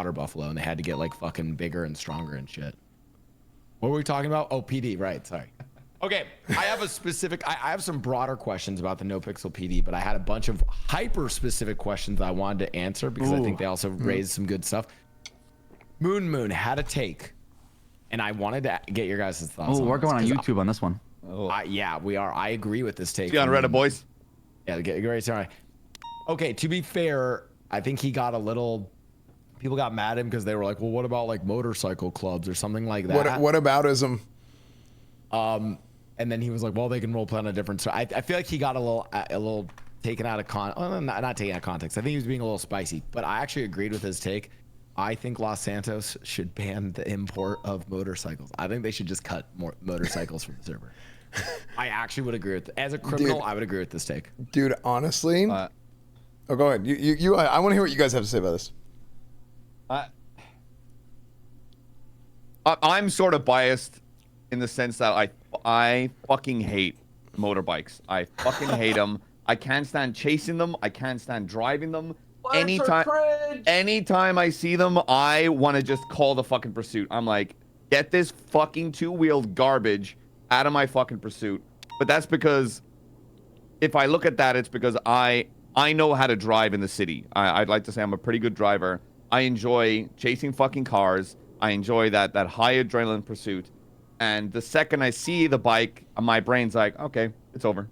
water buffalo, and they had to get like fucking bigger and stronger and shit. What were we talking about? Oh, PD, right? Sorry. Okay, I have a specific. I have some broader questions about the Nopixel PD, but I had a bunch of hyper specific questions that I wanted to answer because I think they also raised some good stuff. Moon had a take, and I wanted to get your guys' thoughts. Oh, we're going on YouTube on this one. Yeah, we are. I agree with this take. See on Reddit, boys. Yeah, get ready. Sorry. Okay, to be fair, I think he got a little. People got mad at him because they were like, "Well, what about like motorcycle clubs or something like that?" What aboutism? And then he was like, "Well, they can roleplay on a different." So I feel like he got a little taken out of not taken out of context. I think he was being a little spicy, but I actually agreed with his take. I think Los Santos should ban the import of motorcycles. I think they should just cut more motorcycles from the server. I actually would agree with as a criminal. Dude, I would agree with this take. Dude, honestly, oh, go ahead. I want to hear what you guys have to say about this. I'm sort of biased in the sense that I fucking hate motorbikes. I fucking hate them. I can't stand chasing them. I can't stand driving them. Anytime I see them, I want to just call the fucking pursuit. I'm like, get this fucking two-wheeled garbage out of my fucking pursuit. But that's because if I look at that, it's because I know how to drive in the city. I'd like to say I'm a pretty good driver. I enjoy chasing fucking cars. I enjoy that high adrenaline pursuit. And the second I see the bike, my brain's like, okay, it's over.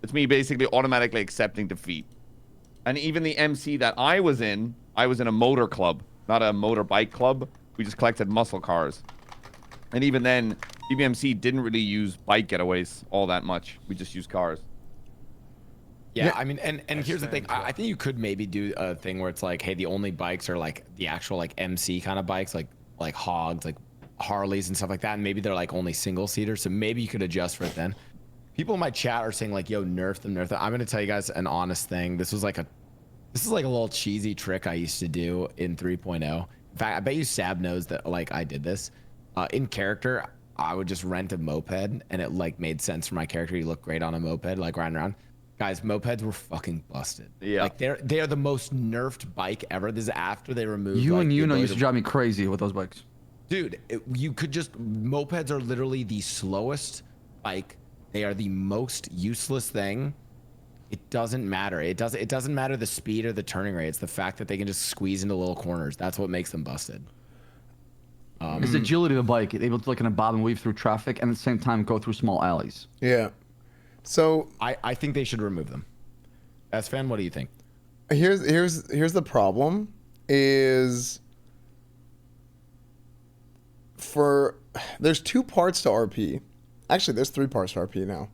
It's me basically automatically accepting defeat. And even the MC that I was in a motor club, not a motorbike club. We just collected muscle cars. And even then, BBMC didn't really use bike getaways all that much. We just used cars. Yeah, I mean, and here's the thing. I think you could maybe do a thing where it's like, hey, the only bikes are like the actual like MC kind of bikes, like hogs, like Harleys and stuff like that. And maybe they're like only single seaters. So maybe you could adjust for it then. People in my chat are saying like, yo, nerf them. I'm going to tell you guys an honest thing. This is like a little cheesy trick I used to do in 3.0. In fact, I bet you Sab knows that like I did this. In character, I would just rent a moped and it like made sense for my character. He looked great on a moped, like riding around. Guys, mopeds were fucking busted. Yeah. Like they are the most nerfed bike ever. This is after they removed. You used to drive me crazy with those bikes. Dude, mopeds are literally the slowest bike. They are the most useless thing. It doesn't matter. It doesn't matter the speed or the turning rate. It's the fact that they can just squeeze into little corners. That's what makes them busted. It's the agility of the bike, able to like kind of bob and weave through traffic and at the same time go through small alleys. Yeah. So I think they should remove them. S-Fan, what do you think? Here's the problem is there's two parts to RP. Actually, there's three parts to RP now.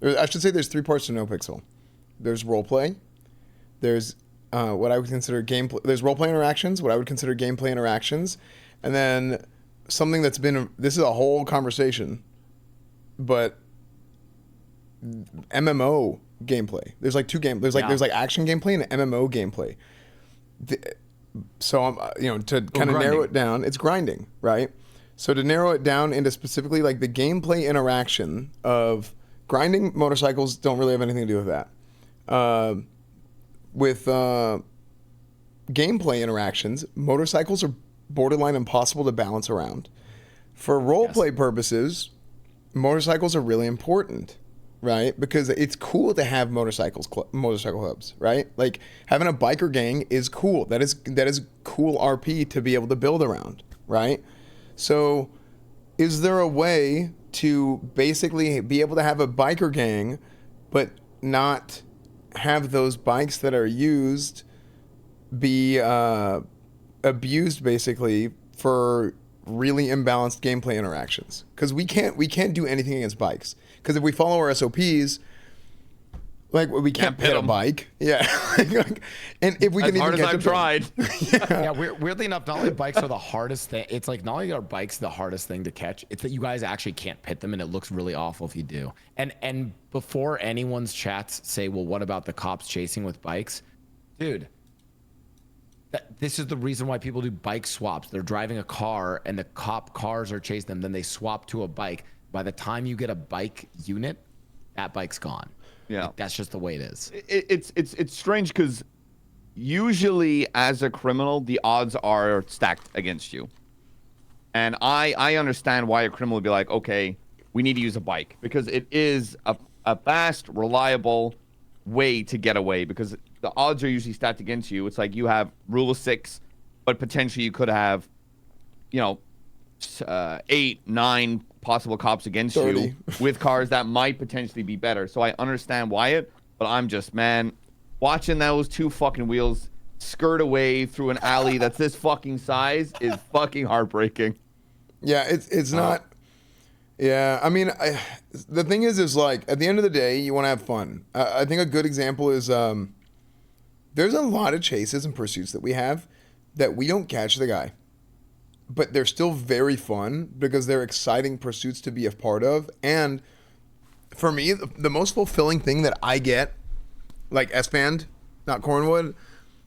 I should say there's three parts to Nopixel. There's roleplay. There's what I would consider gameplay. There's roleplay interactions, what I would consider gameplay interactions, and then something that's been. This is a whole conversation, but MMO gameplay. There's like two games. There's like action gameplay and MMO gameplay. So I'm to kind of narrow it down, it's grinding, right? So to narrow it down into specifically like the gameplay interaction of grinding, motorcycles don't really have anything to do with that. With gameplay interactions, motorcycles are borderline impossible to balance around. For roleplay purposes, motorcycles are really important, right? Because it's cool to have motorcycle hubs, right? Like having a biker gang is cool. That is cool RP to be able to build around, right? So is there a way to basically be able to have a biker gang but not have those bikes that are used be abused basically for really imbalanced gameplay interactions? Because we can't do anything against bikes. Because if we follow our SOPs, like we can't pit a bike. Yeah. And if we can even catch I've tried. Yeah, weirdly enough, not only bikes are the hardest thing. It's like not only are bikes the hardest thing to catch, it's that you guys actually can't pit them, and it looks really awful if you do. And before anyone's chats say, well, what about the cops chasing with bikes? Dude, this is the reason why people do bike swaps. They're driving a car and the cop cars are chasing them. Then they swap to a bike. By the time you get a bike unit, that bike's gone. Yeah, like, that's just the way it is. It's strange because usually as a criminal, the odds are stacked against you. And I understand why a criminal would be like, okay, we need to use a bike because it is a fast, reliable way to get away because the odds are usually stacked against you. It's like you have rule of 6, but potentially you could have, 8, 9 possible cops against 30. you with cars that might potentially be better. So I understand why but I'm just, man, watching those 2 fucking wheels skirt away through an alley that's this fucking size is fucking heartbreaking. Yeah, it's not. Yeah, I mean, the thing is like at the end of the day, you want to have fun. I think a good example is there's a lot of chases and pursuits that we have that we don't catch the guy, but they're still very fun because they're exciting pursuits to be a part of. And for me, the most fulfilling thing that I get, like S-Band, not Cornwood,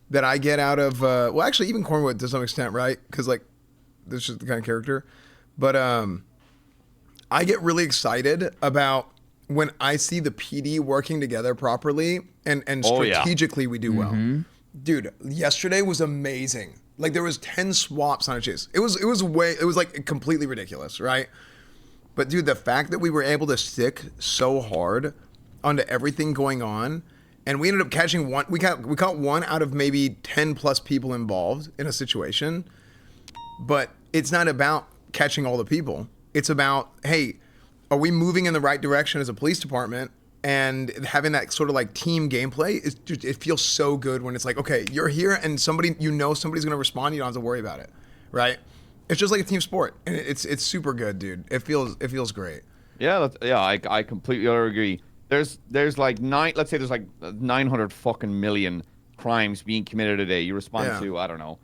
that I get out of well, actually even Cornwood to some extent, right? Because like this is just the kind of character. But I get really excited about when I see the PD working together properly and strategically we do well. Dude, yesterday was amazing. Like there was 10 swaps on a chase. It was like completely ridiculous, right? But dude, the fact that we were able to stick so hard onto everything going on, and we ended up catching one. We caught one out of maybe 10 plus people involved in a situation. But it's not about catching all the people. It's about, hey, are we moving in the right direction as a police department? And having that sort of like team gameplay, it feels so good when it's like, okay, you're here and somebody's going to respond. You don't have to worry about it, right? It's just like a team sport, and it's super good, dude. It feels great. Yeah, I completely agree. There's like let's say there's like 900 fucking million crimes being committed a day. You respond to, I don't know,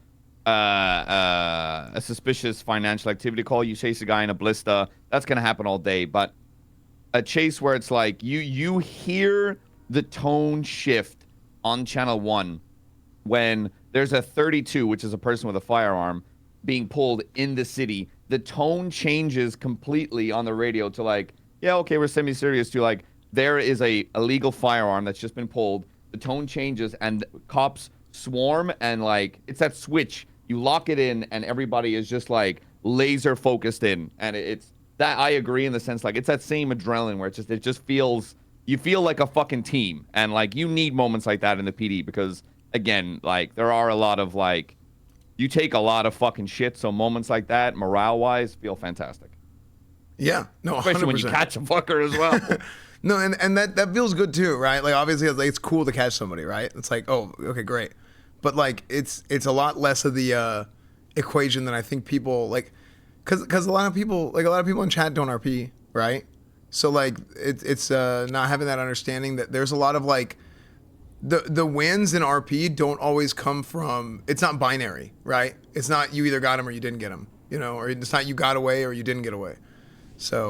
a suspicious financial activity call. You chase a guy in a blister. That's gonna happen all day. But a chase where it's like you hear the tone shift on channel 1 when there's a 32, which is a person with a firearm, being pulled in the city. The tone changes completely on the radio to like, yeah, okay, we're semi-serious, to like, there is a illegal firearm that's just been pulled. The tone changes and cops swarm, and like it's that switch. You lock it in and everybody is just like laser focused in. And it's that, I agree in the sense like it's that same adrenaline where it just feels, you feel like a fucking team. And like you need moments like that in the PD because again, like there are a lot of like, you take a lot of fucking shit. So moments like that, morale wise, feel fantastic. Yeah, no, 100%. Especially when you catch a fucker as well. No, and that feels good too, right? Like obviously it's cool to catch somebody, right? It's like, oh, okay, great. But like it's a lot less of the equation than I think people like, because a lot of people in chat don't RP, right? So like it's not having that understanding that there's a lot of like the wins in RP don't always come from, it's not binary, right? It's not you either got him or you didn't get him, or it's not you got away or you didn't get away. So